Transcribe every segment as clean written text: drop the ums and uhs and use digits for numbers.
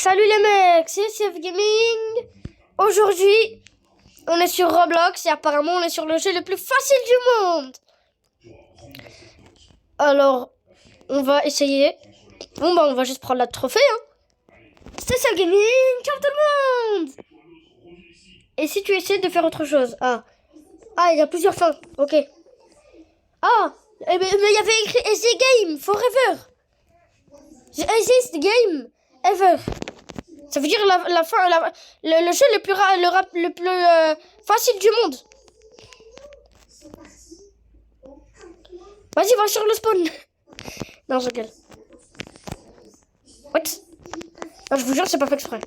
Salut les mecs, c'est CF Gaming. Aujourd'hui, on est sur Roblox et apparemment on est sur le jeu le plus facile du monde. Alors, on va essayer. Bon bah on va juste prendre la trophée C'est CF Gaming, ciao tout le monde. Et si tu essaies de faire autre chose? Ah, il y a plusieurs fins, ok. Ah, mais il y avait écrit Easy Game Forever. Easiest Game Ever. Ça veut dire la fin, le jeu le plus facile du monde. Vas-y, va sur le spawn. Non, je rigole. What? Non, je vous jure, c'est pas fait exprès.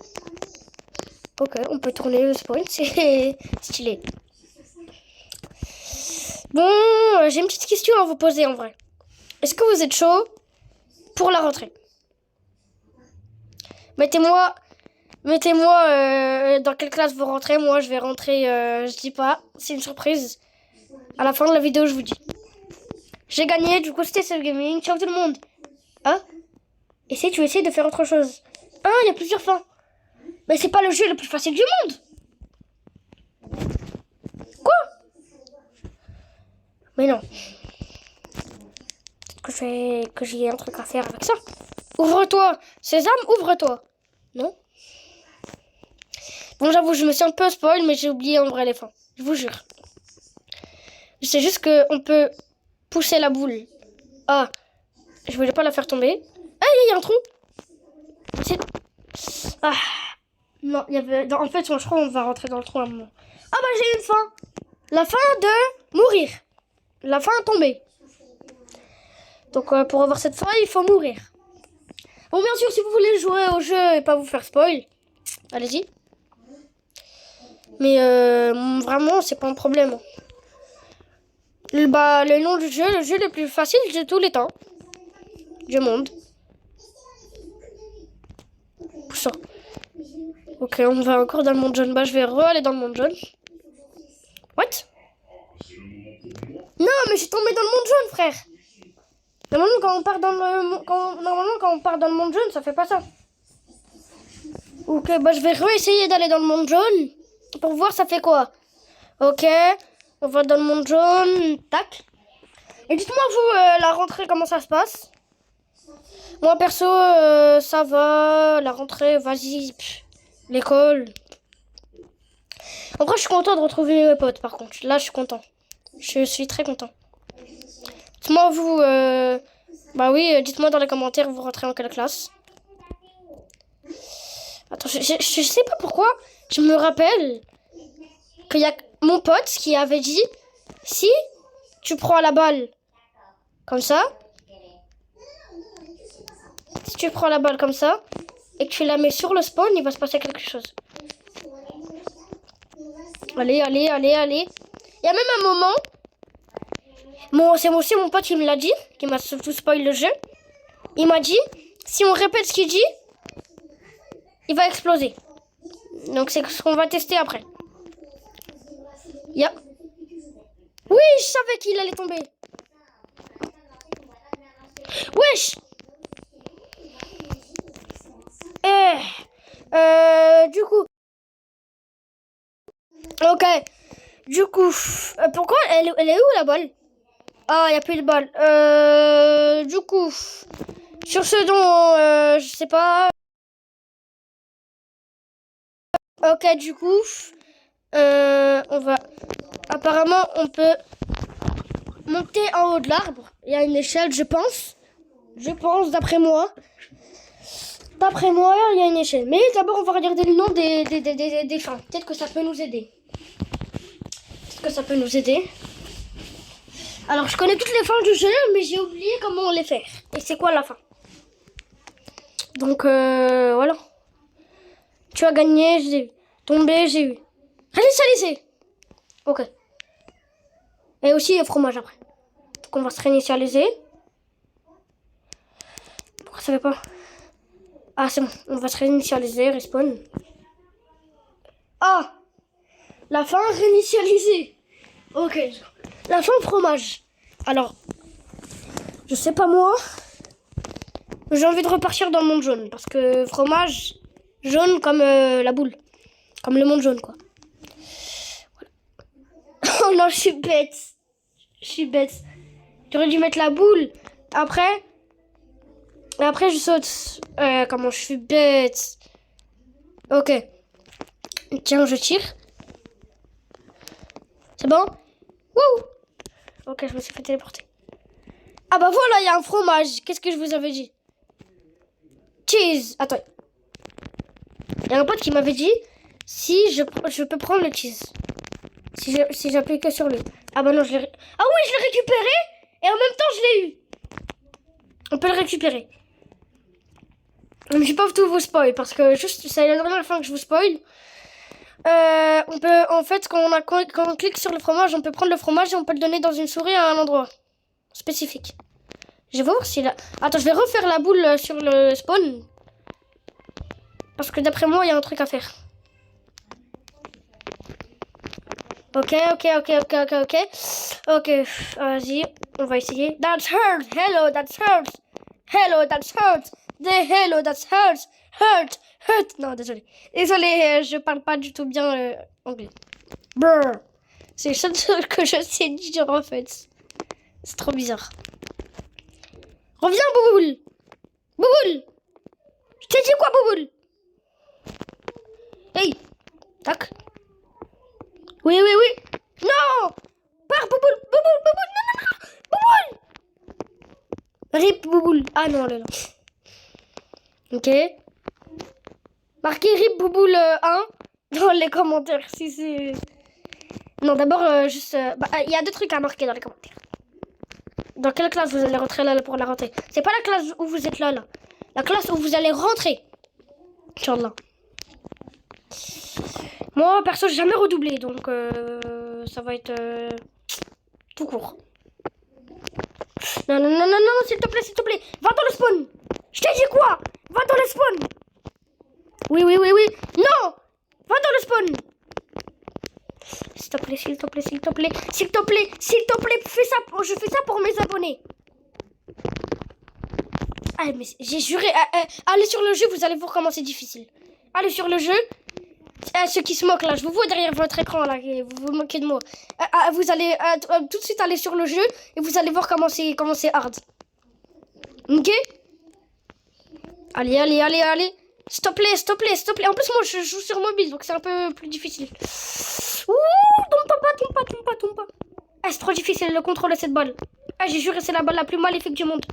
Ok, on peut tourner le spawn, c'est stylé. Bon, j'ai une petite question à vous poser en vrai. Est-ce que vous êtes chaud pour la rentrée? Mettez-moi dans quelle classe vous rentrez. Moi, je vais rentrer, je dis pas. C'est une surprise. À la fin de la vidéo, je vous dis. J'ai gagné, du coup, c'était CF Gaming. Ciao tout le monde. Hein? Et si tu essaies de faire autre chose? Ah, il y a plusieurs fins. Mais c'est pas le jeu le plus facile du monde. Quoi? Mais non. Peut-être que j'ai un truc à faire avec ça. Ouvre-toi. Sésame, ouvre-toi. Non? Bon, j'avoue, je me suis un peu spoil, mais j'ai oublié en vrai les fins. Je vous jure. C'est juste qu'on peut pousser la boule. Ah, je voulais pas la faire tomber. Ah, il y a un trou. Ah, non, il y avait... En fait, je crois qu'on va rentrer dans le trou à un moment. Ah bah, j'ai une fin. La fin de mourir. La fin tombée. Donc, pour avoir cette fin, il faut mourir. Bon, bien sûr, si vous voulez jouer au jeu et pas vous faire spoil, allez-y. Mais vraiment, c'est pas un problème. Le nom du jeu, le jeu le plus facile de tous les temps. Du monde. Ça. Ok, on va encore dans le monde jaune. Bah, je vais aller dans le monde jaune. What? Non, mais je suis tombée dans le monde jaune, frère. Normalement, quand on part dans le monde jaune, ça fait pas ça. Ok, bah je vais réessayer d'aller dans le monde jaune pour voir ça fait quoi. Ok, on va dans le monde jaune, tac. Et dites-moi vous, la rentrée, comment ça se passe? Moi perso, ça va, la rentrée, vas-y, l'école. En vrai, je suis content de retrouver mes potes par contre. Là, je suis content. Je suis très content. Dites-moi vous, bah oui, dites-moi dans les commentaires, vous rentrez en quelle classe? Attends, je sais pas pourquoi, je me rappelle qu'il y a mon pote qui avait dit, si tu prends la balle comme ça, si tu prends la balle comme ça, et que tu la mets sur le spawn, il va se passer quelque chose. Allez. Il y a même un moment, c'est aussi mon pote qui me l'a dit, qui m'a tout spoil le jeu. Il m'a dit, si on répète ce qu'il dit, il va exploser. Donc c'est ce qu'on va tester après. Yeah. Oui, je savais qu'il allait tomber. Wesh. Du coup. Ok. Du coup. Pourquoi elle est où la balle? Ah, il n'y a plus de balle. Du coup. Sur ce dont, je sais pas. Ok, du coup. On va... Apparemment, on peut monter en haut de l'arbre. Il y a une échelle, je pense. D'après moi. Il y a une échelle. Mais d'abord, on va regarder le nom des fins. Peut-être que ça peut nous aider. Alors, je connais toutes les fins du jeu, mais j'ai oublié comment on les fait. Et c'est quoi la fin? Donc, voilà. Tu as gagné, j'ai eu. Tombé, j'ai eu. Réinitialiser. Ok. Et aussi, il y a fromage après. Donc, on va se réinitialiser. Pourquoi ça fait pas? Ah, c'est bon. On va se réinitialiser, respawn. Ah! La fin réinitialisée. Ok. La fin fromage. Alors, je sais pas moi. J'ai envie de repartir dans le monde jaune. Parce que fromage, Jaune comme la boule. Comme le monde jaune, quoi. Voilà. Oh non, je suis bête. Je suis bête. J'aurais dû mettre la boule. Après, je saute. Comment je suis bête. Ok. Tiens, je tire. C'est bon? Wouh! Ok, je me suis fait téléporter. Ah bah voilà, il y a un fromage. Qu'est-ce que je vous avais dit? Cheese. Attends. Il y a un pote qui m'avait dit si je peux prendre le cheese. Si j'appuie que sur lui. Ah bah non, je l'ai... Ah oui, je l'ai récupéré et en même temps, je l'ai eu. On peut le récupérer. Mais je vais pas tout vous spoil parce que juste, c'est la dernière fois que je vous spoil. On peut, en fait, quand on clique sur le fromage, on peut prendre le fromage et on peut le donner dans une souris à un endroit spécifique. Je vais voir s'il a... Attends, je vais refaire la boule sur le spawn. Parce que d'après moi, il y a un truc à faire. Ok. Ok, vas-y, on va essayer. That hurts. Hello, that hurts. Hello, that hurts. Hello, that hurts. Hurt. Non, désolé. Désolé, je parle pas du tout bien anglais. Brr. C'est le seul truc que je sais dire en fait. C'est trop bizarre. Reviens, Bouboule. Bouboule. Je t'ai dit quoi, Bouboule? Hey. Tac. Oui. Non. Pars, Bouboule. Non. Bouboule. Rip, Bouboule. Ah non, là. Ok. Marquez Rip Bouboule 1 dans les commentaires si c'est... Non, d'abord, juste... il y a deux trucs à marquer dans les commentaires. Dans quelle classe vous allez rentrer là pour la rentrée? C'est pas la classe où vous êtes là. La classe où vous allez rentrer. Inch'Allah. Moi, perso, j'ai jamais redoublé, donc ça va être tout court. Non, s'il te plaît. Va dans le spawn. Je t'ai dit quoi? Va dans le spawn. Oui. Non. Va dans le spawn. S'il te plaît, fais ça. Je fais ça pour mes abonnés. Ah, mais j'ai juré. Allez sur le jeu, vous allez voir comment c'est difficile. Allez sur le jeu. Ceux qui se moquent là, je vous vois derrière votre écran là, vous vous moquez de moi. Vous allez tout de suite aller sur le jeu et vous allez voir comment c'est hard. Ok? Allez. S'il te plaît. En plus, moi, je joue sur mobile, donc c'est un peu plus difficile. Ouh, tombe pas. Ah, c'est trop difficile le contrôle de cette balle. Ah, j'ai juré, c'est la balle la plus maléfique du monde.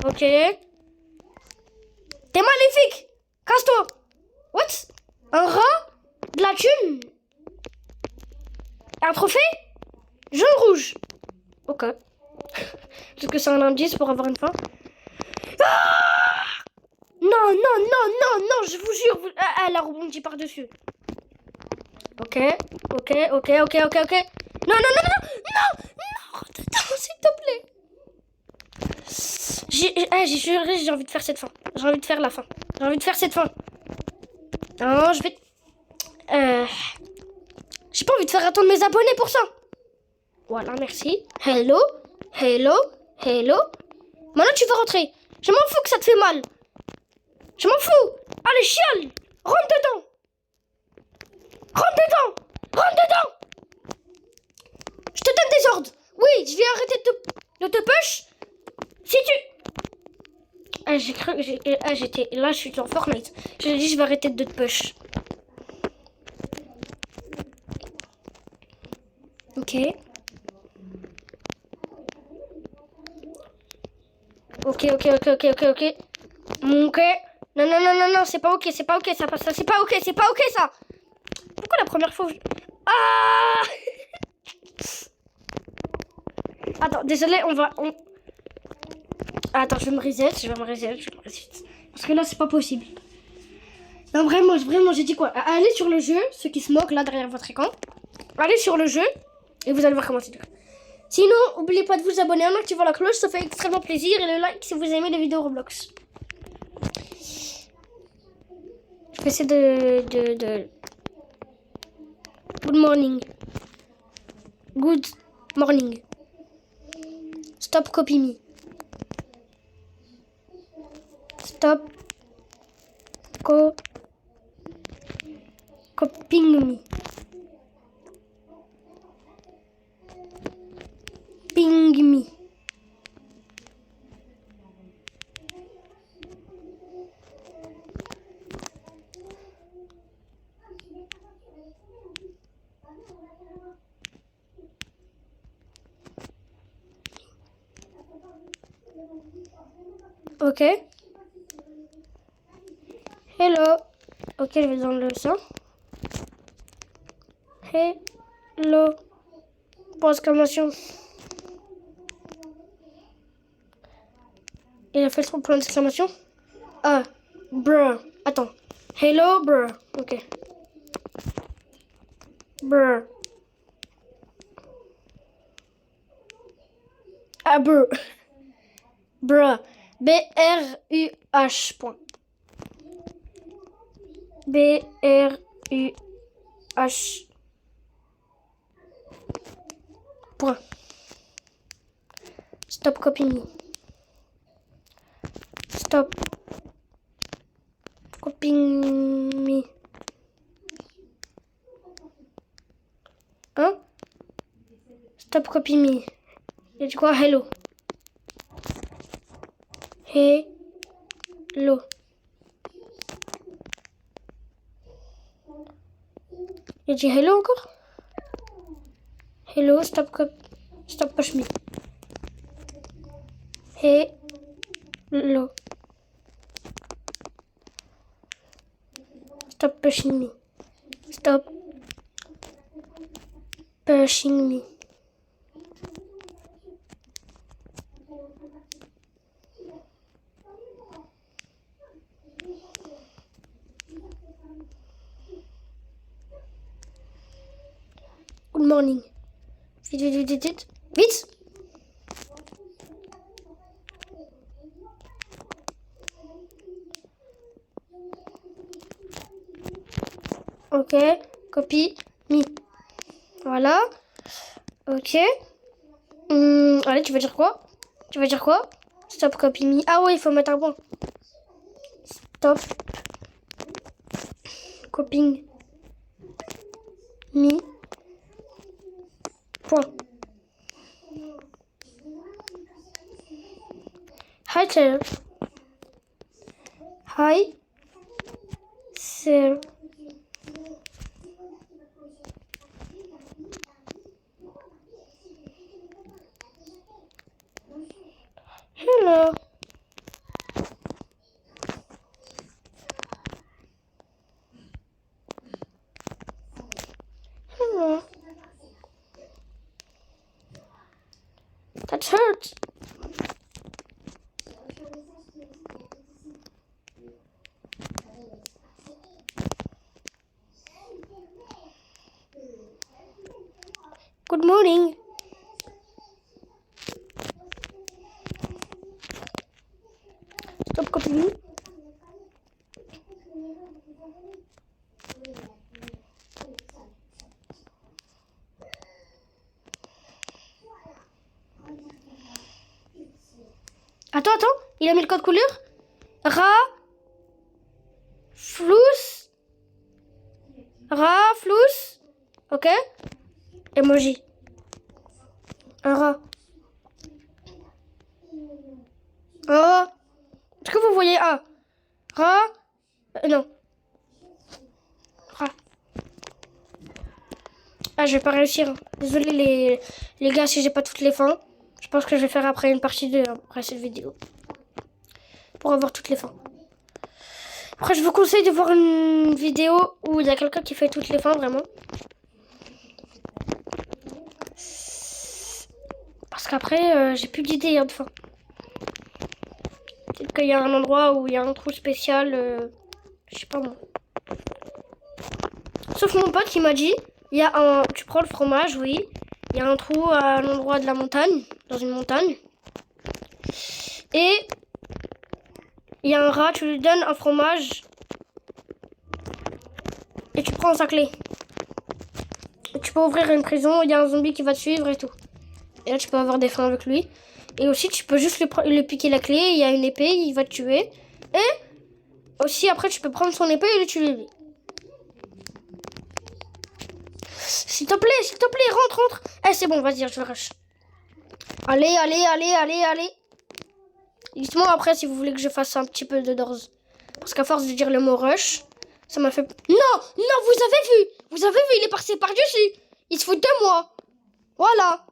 Ok. T'es maléfique. Casse-toi. What? Un rat? De la thune? Un trophée? Jaune-rouge. Ok. Est-ce que c'est un indice pour avoir une fin? Ah! Non, je vous jure. Elle a rebondi par-dessus. Ok. Non, rentre dedans, s'il te plaît. J'ai juré, j'ai envie de faire cette fin. J'ai envie de faire la fin. J'ai envie de faire cette fin. Non, je vais... J'ai pas envie de faire attendre mes abonnés pour ça. Voilà, merci. Hello. Maintenant, tu vas rentrer. Je m'en fous que ça te fait mal. Je m'en fous. Allez, chiale. Rentre dedans. Je te donne des ordres. Oui, je vais arrêter de te push. Si tu... j'ai cru... j'étais... Là, je suis en Fortnite. J'ai dit, je vais arrêter de te push. Ok. Ok. Non, c'est pas ok, ça passe, c'est pas ok ça. Pourquoi la première fois Ah Attends, désolé, Attends, je vais me reset. Parce que là, c'est pas possible. Non, vraiment, j'ai dit quoi? Allez sur le jeu, ceux qui se moquent là derrière votre écran. Allez sur le jeu et vous allez voir comment c'est dur. Sinon, n'oubliez pas de vous abonner en activant la cloche, ça fait extrêmement plaisir. Et le like si vous aimez les vidéos Roblox. Je vais essayer de... Good morning. Stop copy me. Stop copy Copying me. Ping me. Ok. Hello. Ok, je vais dans le sang. Hello. Point d'exclamation. Il a fait son point d'exclamation. Ah, bruh. Attends. Hello, bruh. Ok. Bruh. Ah, bruh. Bruh. B-R-U-H. Point. B-R-U-H. Point. Stop copying me. Stop copying me. Hein? Stop copying me. Il a dit quoi? Hello. Hello. Il a dit hello encore? Hello, stop push me. Hello. Stop pushing me. Stop pushing me. Good morning. Vite, vite, vite, vite. Vite. Ok. Copy me. Voilà. Ok. Allez, tu vas dire quoi? Tu vas dire quoi? Stop copy me. Ah ouais, il faut mettre un point. Stop copying me. Point. Hi there. Hi there. Hello. Hello. That hurts. Good morning. Stop copying me. Attends, il a mis le code couleur. Flous. Ok. Emoji. Un rat. Est-ce que vous voyez un rat? Non. Rat. Ah, je vais pas réussir. Désolé les gars si j'ai pas toutes les fins. Je pense que je vais faire après une partie 2 après cette vidéo. Pour avoir toutes les fins. Après, je vous conseille de voir une vidéo où il y a quelqu'un qui fait toutes les fins, vraiment. Parce qu'après, j'ai plus d'idées de fin. Peut-être qu'il y a un endroit où il y a un trou spécial. Je sais pas moi. Sauf mon pote qui m'a dit, tu prends le fromage, oui. Il y a un trou à l'endroit de la montagne, dans une montagne. Et il y a un rat, tu lui donnes un fromage. Et tu prends sa clé. Et tu peux ouvrir une prison, il y a un zombie qui va te suivre et tout. Et là tu peux avoir des fins avec lui. Et aussi tu peux juste lui piquer la clé, il y a une épée, il va te tuer. Et aussi après tu peux prendre son épée et le tuer lui. S'il te plaît, rentre. Eh, c'est bon, vas-y, je rush. Allez. Dites-moi après si vous voulez que je fasse un petit peu de doors. Parce qu'à force de dire le mot rush, ça m'a fait... Non, vous avez vu, il est passé par-dessus. Il se fout de moi. Voilà.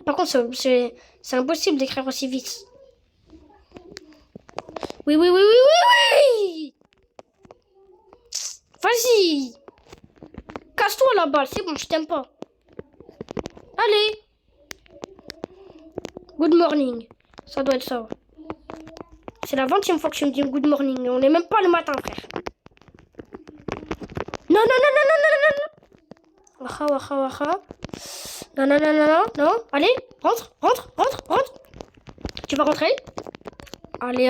Par contre, c'est impossible d'écrire aussi vite. Oui. Vas-y. Casse-toi la balle, c'est bon, je t'aime pas. Allez. Good morning. Ça doit être ça. C'est la 20e fois que tu me dis good morning. On n'est même pas le matin, frère. Non. Waha. Non. Allez, rentre. Tu vas rentrer? Allez.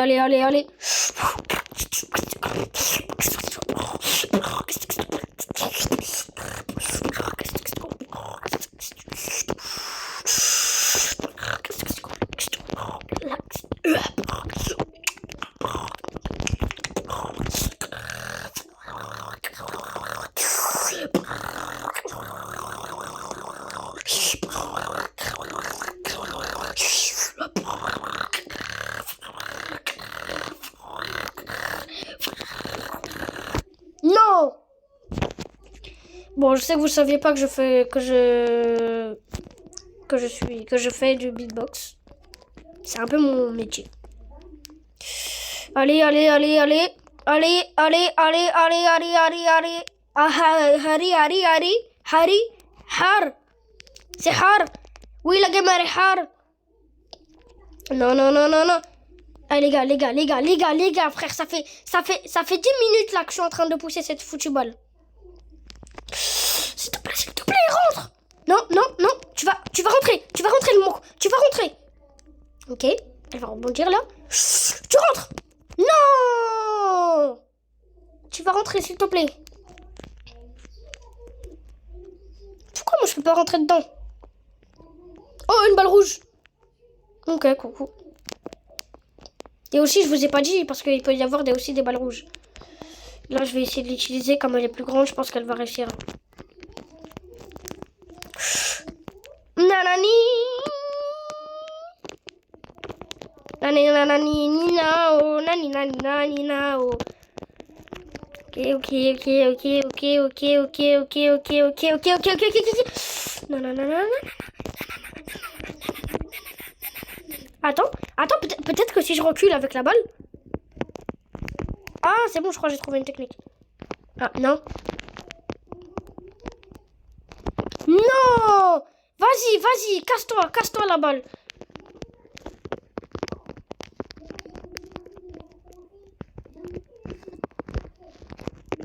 Non. Bon, je sais que vous saviez pas que je fais du beatbox. C'est un peu mon métier. Allez. Har. C'est har. Oui, la gamme est har. Non. Allez, les gars, frère, ça fait 10 minutes là que je suis en train de pousser cette foutue balle. S'il te plaît, rentre. Non, tu vas rentrer, le mot. Tu vas rentrer. Ok, elle va rebondir là. Tu rentres. Non. Tu vas rentrer, s'il te plaît. Pourquoi moi je peux pas rentrer dedans? Oh, une balle rouge. Ok, coucou. Et aussi, je vous ai pas dit, parce qu'il peut y avoir aussi des balles rouges. Là, je vais essayer de l'utiliser. Comme elle est plus grande, je pense qu'elle va réussir. Nanani. Nani nao. Ok. Non. Attends, peut-être que si je recule avec la balle. Ah, c'est bon, je crois que j'ai trouvé une technique. Ah, non. Non. Vas-y, casse-toi la balle.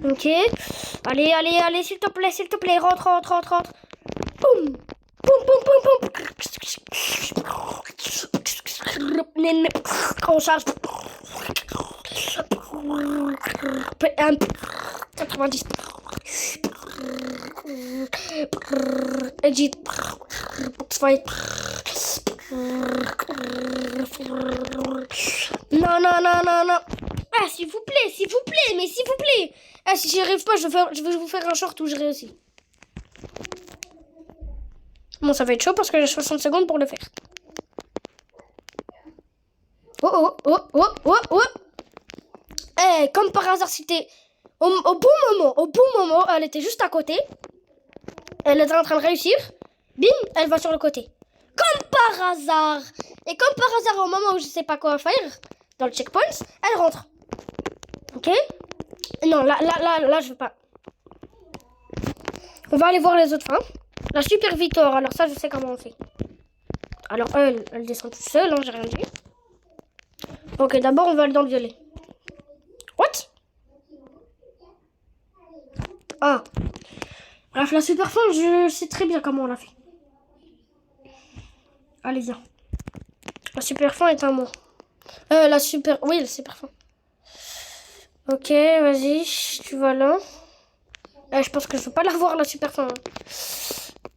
Ok. Allez, s'il te plaît, rentre. Boum. On charge. 90. Edit. Fight. Non. Ah, s'il vous plaît. Ah, si j'y arrive pas, je vais vous faire un short où je réussis. Bon, ça va être chaud parce que j'ai 60 secondes pour le faire. Oh. Eh, comme par hasard, c'était au bon moment, elle était juste à côté. Elle était en train de réussir. Bim, elle va sur le côté. Comme par hasard. Et comme par hasard, au moment où je sais pas quoi faire, dans le checkpoint, elle rentre. Ok? Non, là, je veux pas. On va aller voir les autres fins. La super victoire, alors ça, je sais comment on fait. Alors, elle descend toute seule, hein, j'ai rien dit. Ok, d'abord, on va aller dans le violet. What? Ah. Bref, la super fin, je sais très bien comment on l'a fait. Allez, viens. La super fin est un mot. Oui, la super fin. Ok, vas-y, tu vas là. Je pense que je veux pas la voir, la super fin.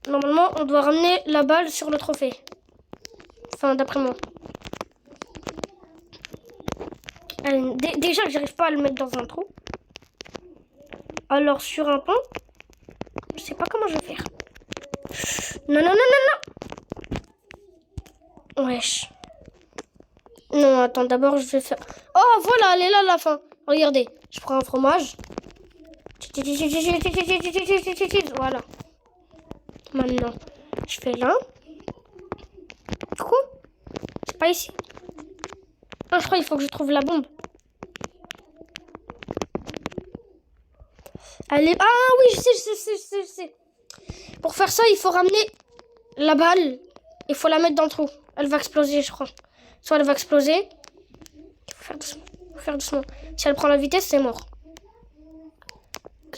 Normalement, on doit ramener la balle sur le trophée. Enfin, d'après moi. Allez, déjà que j'arrive pas à le mettre dans un trou. Alors, sur un pont, je sais pas comment je vais faire. Non, non, non, non, non. Wesh. Non, attends, d'abord, je vais faire... Oh, voilà, elle est là, la fin. Regardez, je prends un fromage. Voilà. Maintenant, je fais là. Du coup, c'est pas ici. Non, je crois qu'il faut que je trouve la bombe. Allez. Ah oui, je sais. Pour faire ça, il faut ramener la balle. Il faut la mettre dans le trou. Elle va exploser, je crois. Soit elle va exploser. Il faut faire doucement. Si elle prend la vitesse, c'est mort.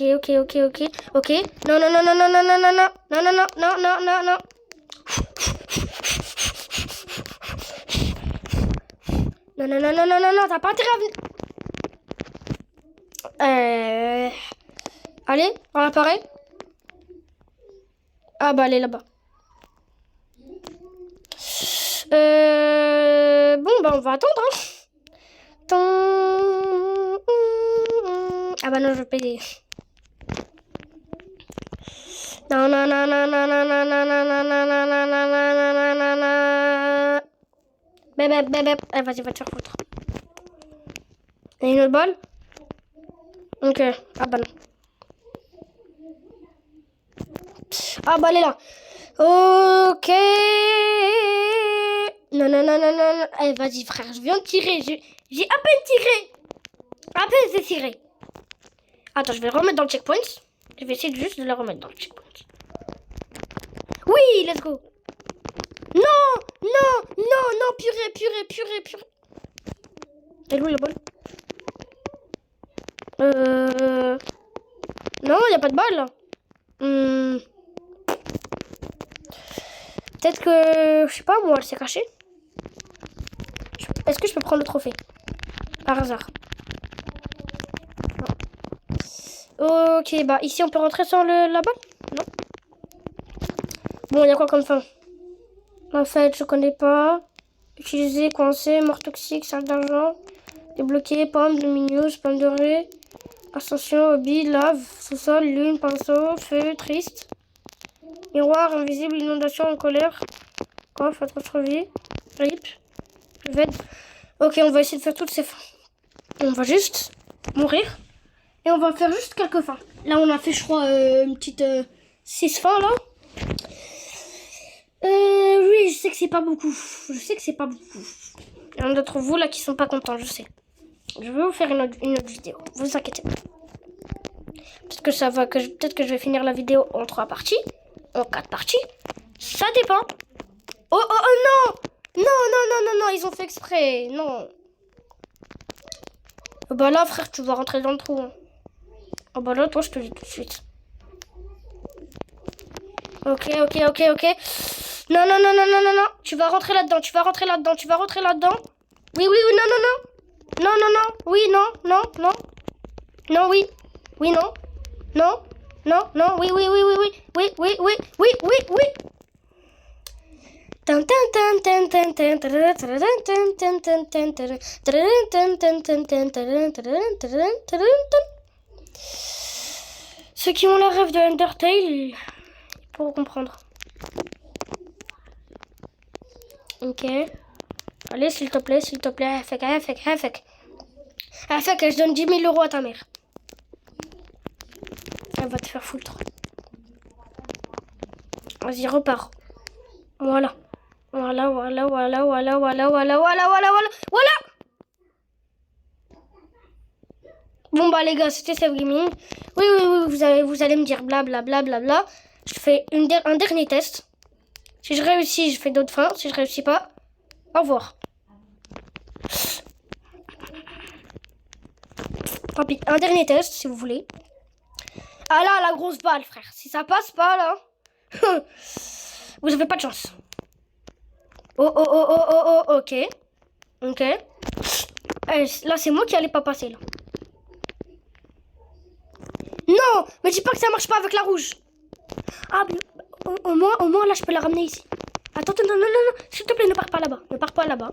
Ok. Ok. Non. Non, t'as pas intérêt à venir. Allez, on apparaît. Ah bah elle est là-bas. Bon bah on va attendre. Ah bah non, je vais payer. Non. Bébé. Vas-y, va te faire foutre. Il y a une autre balle? Ok. Ah bah non. Ah bah elle est là. Ok. Non. Allez, vas-y frère, je viens de tirer. J'ai à peine tiré. À peine j'ai tiré. Attends, je vais le remettre dans le checkpoint. Je vais essayer juste de la remettre dans le checkpoint. Oui, let's go. Non, purée. Elle est où la balle? Non, il n'y a pas de balle là. Peut-être que, je sais pas, moi, elle s'est cachée. Est-ce que je peux prendre le trophée? Par hasard. Non. Ok, bah ici on peut rentrer sans la balle? Non. Bon, il y a quoi comme fin? En fait, je connais pas. Utiliser, coincer, mort toxique, salle d'argent. Débloquer, pomme, lumineuse, pomme dorée. Ascension, hobby, lave, sous-sol, lune, pinceau, feu, triste. Miroir, invisible, inondation, en colère. Coffre, votre vie. Rip. Vête. Ok, on va essayer de faire toutes ces fins. On va juste mourir. Et on va faire juste quelques fins. Là, on a fait, je crois, une petite 6 fins, là. Oui, je sais que c'est pas beaucoup. Il y en a d'entre vous, là, qui sont pas contents, je sais. Je vais vous faire une autre vidéo. Vous inquiétez pas. Peut-être que je vais finir la vidéo en 3 parties. En 4 parties. Ça dépend. Oh, non. Non, ils ont fait exprès. Non. Bah là, frère, tu vas rentrer dans le trou. Hein. Oh bah là, toi, je te dis tout de suite. Ok. Non. Tu vas rentrer là-dedans. Oui, non. Non. Oui, non. Non, oui. Oui, non. Non. Oui. Ceux qui ont la rêve de Undertale, ils pourront comprendre. Ok. Allez, s'il te plaît. Afek, je donne 10 000 € à ta mère. Elle va te faire foutre. Vas-y, repars. Voilà. Bon bah les gars, c'était Save Gaming. Oui, vous allez me dire blablabla. Je fais un dernier test. Si je réussis, je fais d'autres fins. Si je réussis pas, au revoir. Tant pis, un dernier test si vous voulez. Ah là, la grosse balle, frère. Si ça passe pas là, vous avez pas de chance. Oh, ok. Là, c'est moi qui allais pas passer là. Non, mais dis pas que ça marche pas avec la rouge. Ah, mais, au moins, là, je peux la ramener ici. Attends, non. S'il te plaît, ne pars pas là-bas.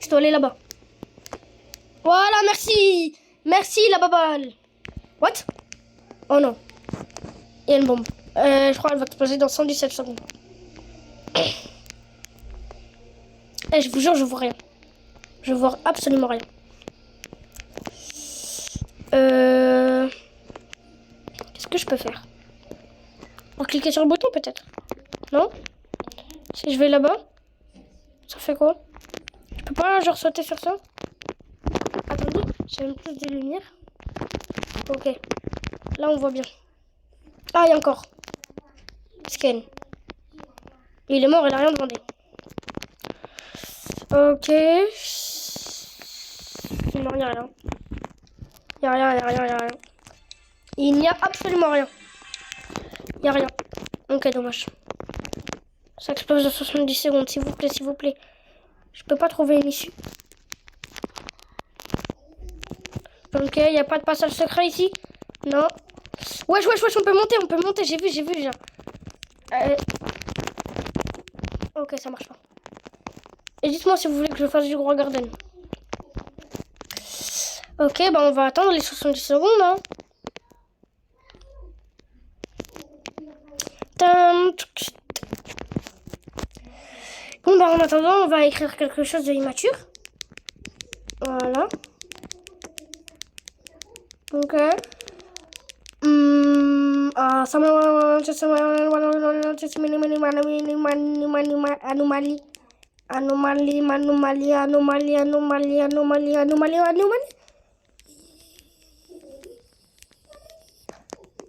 Je dois aller là-bas. Voilà, merci. Merci, la baballe. What? Oh non. Il y a une bombe. Je crois qu'elle va exploser dans 117 secondes. Je vous jure, je vois rien. Je vois absolument rien. Qu'est-ce que je peux faire? On va cliquer sur le bouton peut-être? Non? Si je vais là-bas, ça fait quoi? Je peux pas genre sauter sur ça? Attendez, j'ai même plus de lumière. Ok. Là on voit bien. Ah, il y a encore. Scan. Il est mort, il a rien demandé. Ok. Non, il n'y a rien. Il n'y a rien, il n'y a rien, il n'y a rien. Il n'y a absolument rien. Il n'y a rien. Ok, dommage. Ça explose dans 70 secondes, s'il vous plaît, s'il vous plaît. Je peux pas trouver une issue. Ok, il n'y a pas de passage secret ici. Non. Wesh, on peut monter, j'ai vu déjà. Ok, ça marche pas. Et dites-moi si vous voulez que je fasse du gros garden. Ok, bah on va attendre les 70 secondes, hein. Bon, bah en attendant, on va écrire quelque chose de immature. Voilà. Ok. Anomalie.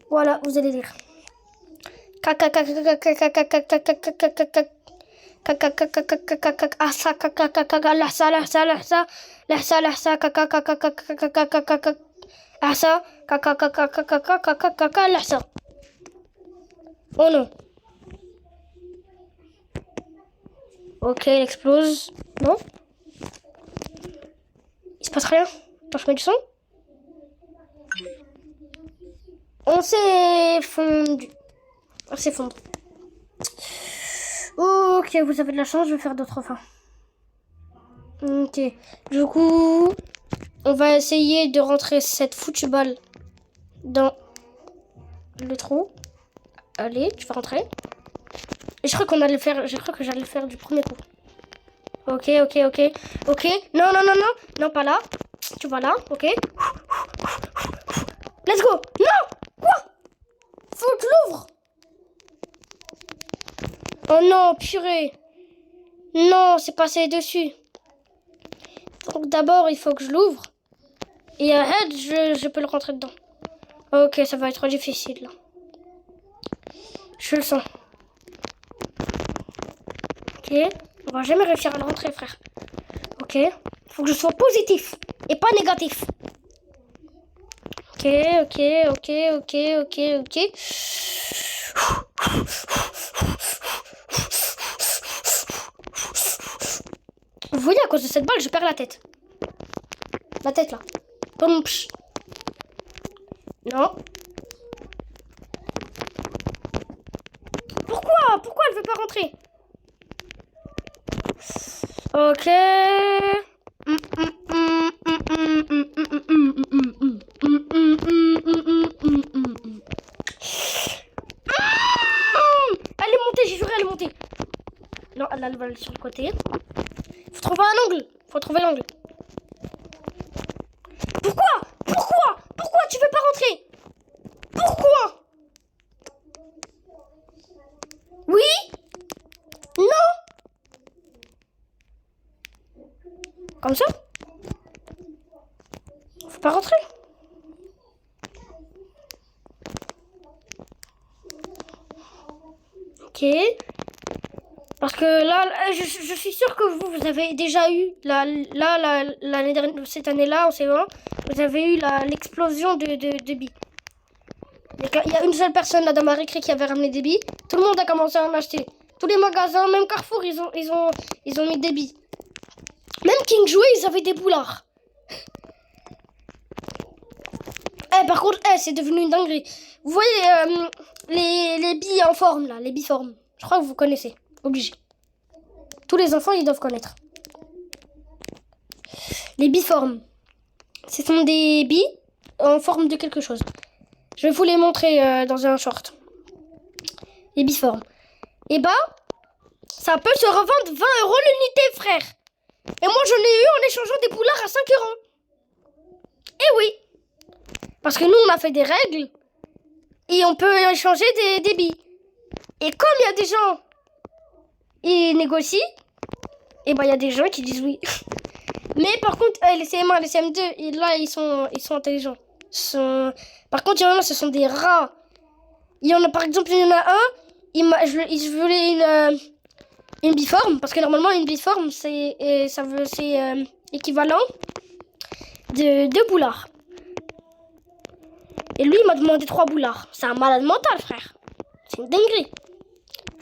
Voilà, vous allez lire. Oh non. Ok, elle explose. Non? Il se passe rien? Attends, je mets du son. On s'est fondu. On s'est fondu. Ok, vous avez de la chance, je vais faire d'autres fins. Ok. Du coup, on va essayer de rentrer cette foutue balle dans le trou. Allez, tu vas rentrer. Et je crois qu'on allait le faire. Je crois que j'allais le faire du premier coup. Ok. Non, pas là. Tu vas là, ok. Let's go. Non. Quoi? Faut que je l'ouvre. Oh non, purée. Non, c'est passé dessus. Donc d'abord, il faut que je l'ouvre. Et arrête, je peux le rentrer dedans. Ok, ça va être difficile là. Je le sens. Ok, on va jamais réussir à le rentrer, frère. Ok, faut que je sois positif et pas négatif. Ok. Vous voyez, à cause de cette balle, je perds la tête. La tête là. Boum, psh. Non. Pourquoi elle veut pas rentrer? Ok. Elle est montée, j'ai juré, elle est montée. Non, elle va aller sur le côté. Faut trouver un angle. Faut trouver l'angle. Pourquoi tu veux pas rentrer? Pourquoi? Oui? Non? Comme ça? Faut pas rentrer. Ok. Parce que là, je suis sûre que vous avez déjà eu, l'année dernière, cette année-là, en CE1, vous avez eu l'explosion de billes. Il y a une seule personne là dans ma récré qui avait ramené des billes. Tout le monde a commencé à en acheter. Tous les magasins, même Carrefour, ils ont mis des billes. Même King Jouet, ils avaient des boulards. Par contre, c'est devenu une dinguerie. Vous voyez les billes en forme là, les biformes. Je crois que vous connaissez. Obligé. Tous les enfants, ils doivent connaître. Les biformes. Ce sont des billes en forme de quelque chose. Je vais vous les montrer dans un short. Les biformes. Et bah, ça peut se revendre 20 € l'unité, frère. Et moi, j'en ai eu en échangeant des boulards à 5 €. Eh oui. Parce que nous, on a fait des règles. Et on peut échanger des billes. Et comme il y a des gens, ils négocient, et bah, il y a des gens qui disent oui. Mais par contre, les CM1 et les CM2, là, ils sont intelligents. Par contre, il y en a, ce sont des rats. Il y en a, par exemple, il y en a un, je voulais une biforme, parce que normalement, une biforme, c'est équivalent de 2 boulards. Et lui, il m'a demandé 3 boulards. C'est un malade mental, frère. C'est une dinguerie.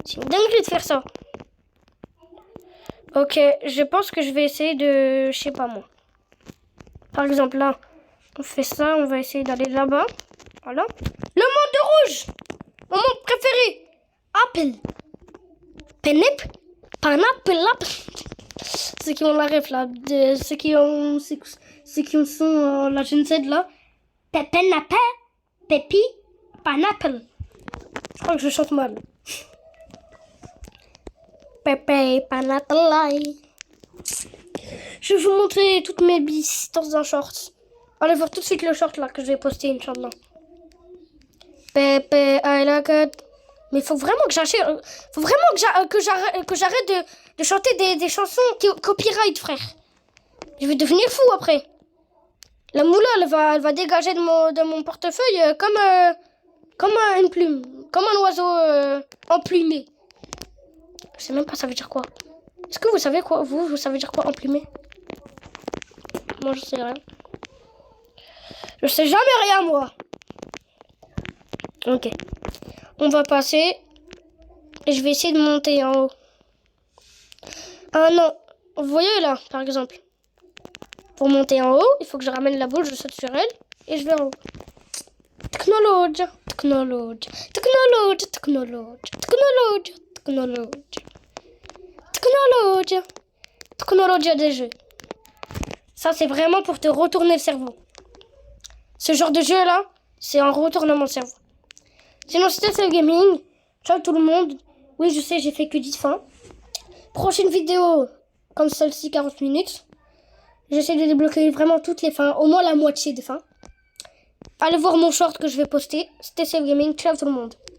C'est une dinguerie de faire ça. Ok, je pense que je vais essayer de... Je sais pas moi. Par exemple, là, on fait ça. On va essayer d'aller là-bas. Voilà. Le monde rouge. Mon monde préféré. Apple. Penip. Panapelap. Ceux qui ont la ref, là. Ceux qui sont la Gen Z, là. Pepenapa. Pepi. Panapel. Je crois que je chante mal. Pepe, Panapelai. Je vais vous montrer toutes mes bis dans un short. Allez voir tout de suite le short là que je vais poster, Inch'Allah. Pepe, I like it. Mais il faut vraiment que j'achète. Faut vraiment que j'arrête de chanter des chansons copyright, frère. Je vais devenir fou après. La moula, elle va dégager de mon portefeuille comme une plume. Comme un oiseau emplumé. Je sais même pas ça veut dire quoi. Est-ce que vous savez quoi? Vous savez dire quoi emplumé? Moi je sais rien. Je sais jamais rien moi. Ok. On va passer. Et je vais essayer de monter en haut. Ah non. Vous voyez là par exemple. Pour monter en haut, il faut que je ramène la boule, je saute sur elle. Et je vais en haut. Technologie. Technologie. Technologie. Technologie. Technologie. Technologie. Technologie. Technologie des jeux. Ça, c'est vraiment pour te retourner le cerveau. Ce genre de jeu-là, c'est un retournement de cerveau. Sinon, c'était TSF Gaming. Ciao tout le monde. Oui, je sais, j'ai fait que 10 fins. Prochaine vidéo, comme celle-ci, 40 minutes. J'essaie de débloquer vraiment toutes les fins, au moins la moitié des fins. Allez voir mon short que je vais poster. C'était TSF Gaming. Ciao tout le monde.